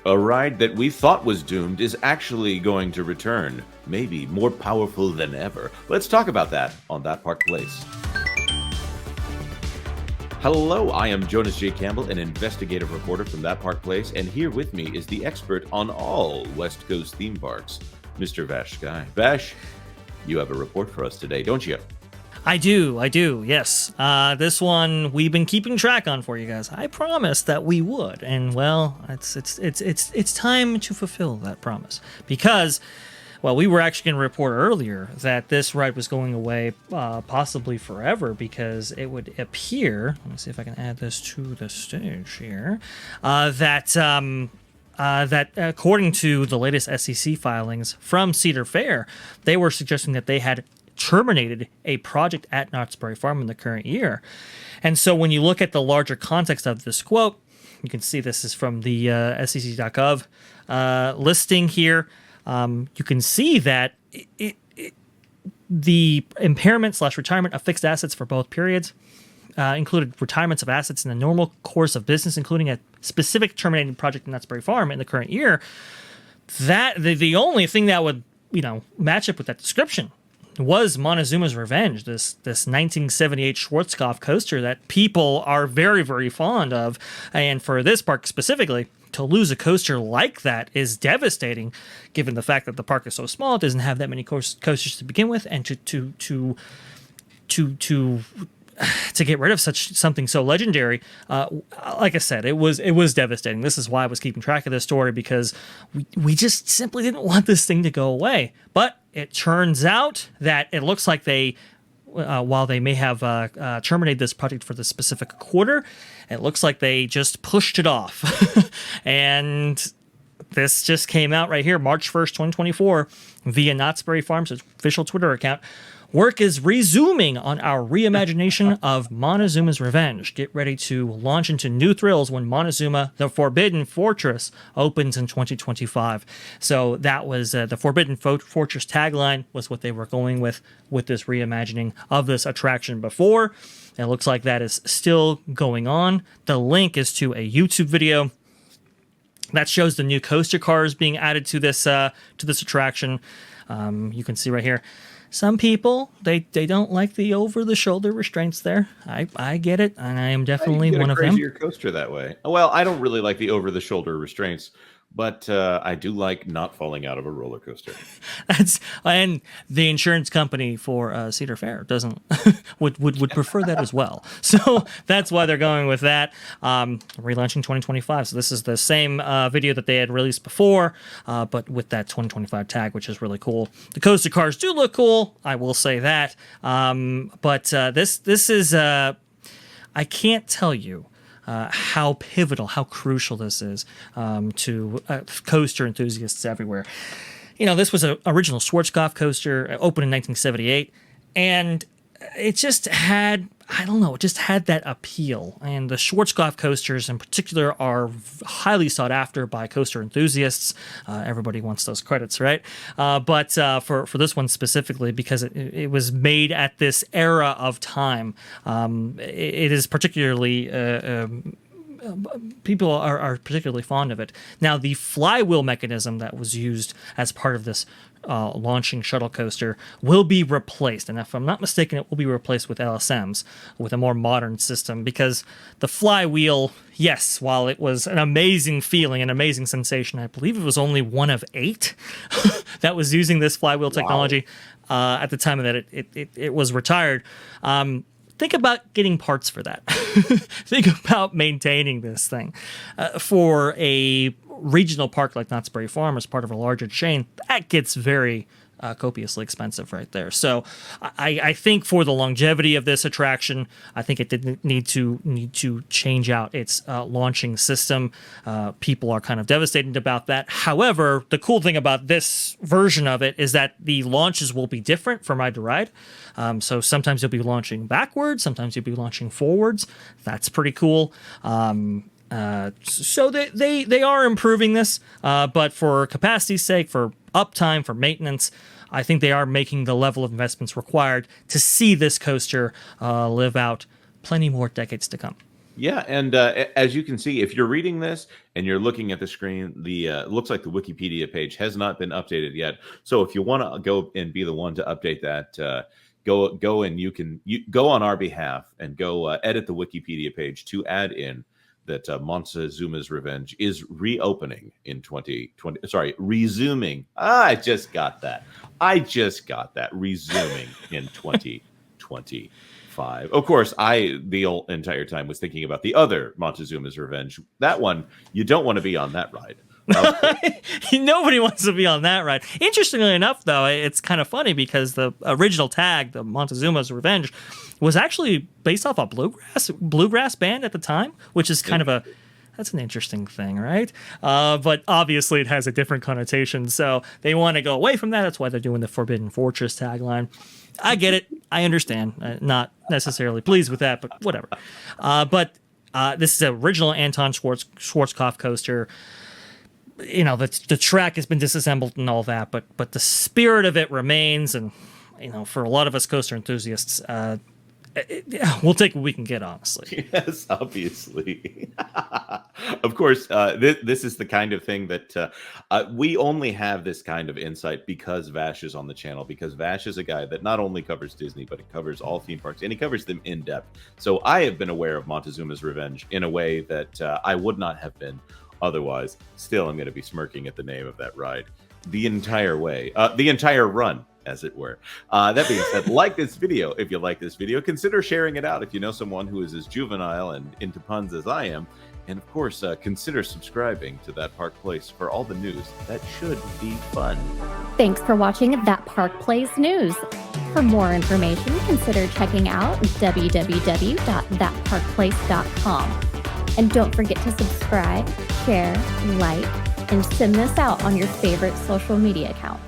A ride that we thought was doomed is actually going to return, maybe more powerful than ever. Let's talk about that on That Park Place. Hello, I am Jonas J. Campbell, an investigative reporter from That Park Place, and here with me is the expert on all West Coast theme parks, Mr. Vash Sky. Vash, you have a report for us today, don't you? I do, yes. This one we've been keeping track on for you guys. I promised that we would, and well, it's time to fulfill that promise because, well, we were actually going to report earlier that this ride was going away, possibly forever, because it would appear. Let me see if I can add this to the stage here. That according to the latest SEC filings from Cedar Fair, they were suggesting that they had terminated a project at Knott's Berry Farm in the current year. And so when you look at the larger context of this quote, you can see this is from the SEC.gov listing here. You can see that the impairment / retirement of fixed assets for both periods included retirements of assets in the normal course of business, including a specific terminated project at Knott's Berry Farm in the current year. That the only thing that would match up with that description was Montezooma's Revenge, this 1978 Schwarzkopf coaster that people are very, very fond of. And for this park specifically, to lose a coaster like that is devastating, given the fact that the park is so small, it doesn't have that many coasters to begin with, and to get rid of something so legendary, like I said, it was devastating. This is why I was keeping track of this story, because we just simply didn't want this thing to go away. But it turns out that it looks like they, while they may have terminated this project for the specific quarter, it looks like they just pushed it off. And this just came out right here, March 1st, 2024, via Knott's Berry Farm's official Twitter account. Work is resuming on our reimagination of Montezooma's Revenge. Get ready to launch into new thrills when Montezooma, the Forbidden Fortress, opens in 2025. So that was the Forbidden Fortress tagline was what they were going with this reimagining of this attraction before. It looks like that is still going on. The link is to a YouTube video that shows the new coaster cars being added to this attraction. You can see right here. Some people, they don't like the over-the-shoulder restraints there. I get it, and I am definitely one of them. You get a crazier coaster that way. Well, I don't really like the over-the-shoulder restraints, but I do like not falling out of a roller coaster. And the insurance company for Cedar Fair doesn't would prefer that as well. So that's why they're going with that. Relaunching 2025. So this is the same video that they had released before, but with that 2025 tag, which is really cool. The coaster cars do look cool, I will say that. But this is I can't tell you how pivotal, how crucial this is to coaster enthusiasts everywhere. This was an original Schwarzkopf coaster, opened in 1978, and it just had, it just had that appeal. And the Schwarzkopf coasters in particular are highly sought after by coaster enthusiasts. Everybody wants those credits, right? But for this one specifically, because it was made at this era of time, it is particularly... people are particularly fond of it. Now, the flywheel mechanism that was used as part of this launching shuttle coaster will be replaced. And if I'm not mistaken, it will be replaced with LSMs, with a more modern system, because the flywheel, yes, while it was an amazing feeling, an amazing sensation, I believe it was only one of 8 that was using this flywheel technology at the time that it was retired. Think about getting parts for that. Think about maintaining this thing. For a regional park like Knott's Berry Farm as part of a larger chain, that gets very copiously expensive right there. So I think for the longevity of this attraction, I think it didn't need to change out its launching system. People are kind of devastated about that. However, the cool thing about this version of it is that the launches will be different from ride to ride. So sometimes you'll be launching backwards, sometimes you'll be launching forwards. That's pretty cool. So they are improving this, but for capacity's sake, for uptime, for maintenance, I think they are making the level of investments required to see this coaster live out plenty more decades to come. Yeah, and as you can see, if you're reading this and you're looking at the screen, the looks like the Wikipedia page has not been updated yet. So if you want to go and be the one to update that, go and you go on our behalf and go edit the Wikipedia page to add in that Montezooma's Revenge is reopening in 2020. Sorry, resuming. I just got that. Resuming in 2020. Of course, the entire time was thinking about the other Montezuma's Revenge. That one, you don't want to be on that ride. Nobody wants to be on that ride. Interestingly enough, though, it's kind of funny because the original tag, the Montezuma's Revenge, was actually based off a bluegrass band at the time, which is kind of that's an interesting thing, right? But obviously it has a different connotation, so they want to go away from that. That's why they're doing the Forbidden Fortress tagline. I get it. I understand. Not necessarily pleased with that, but whatever. But this is an original Anton Schwarzkopf coaster. You know, the track has been disassembled and all that, but the spirit of it remains. And, you know, for a lot of us coaster enthusiasts, we'll take what we can get, honestly. Yes, obviously. Of course, this is the kind of thing that we only have this kind of insight because Vash is on the channel, because Vash is a guy that not only covers Disney, but it covers all theme parks, and he covers them in depth. So I have been aware of Montezuma's Revenge in a way that I would not have been otherwise. Still, I'm going to be smirking at the name of that ride the entire way, the entire run, as it were. That being said, like this video. If you like this video, consider sharing it out if you know someone who is as juvenile and into puns as I am. And of course, consider subscribing to That Park Place for all the news that should be fun. Thanks for watching That Park Place News. For more information, consider checking out www.thatparkplace.com. And don't forget to subscribe, share, like, and send this out on your favorite social media accounts.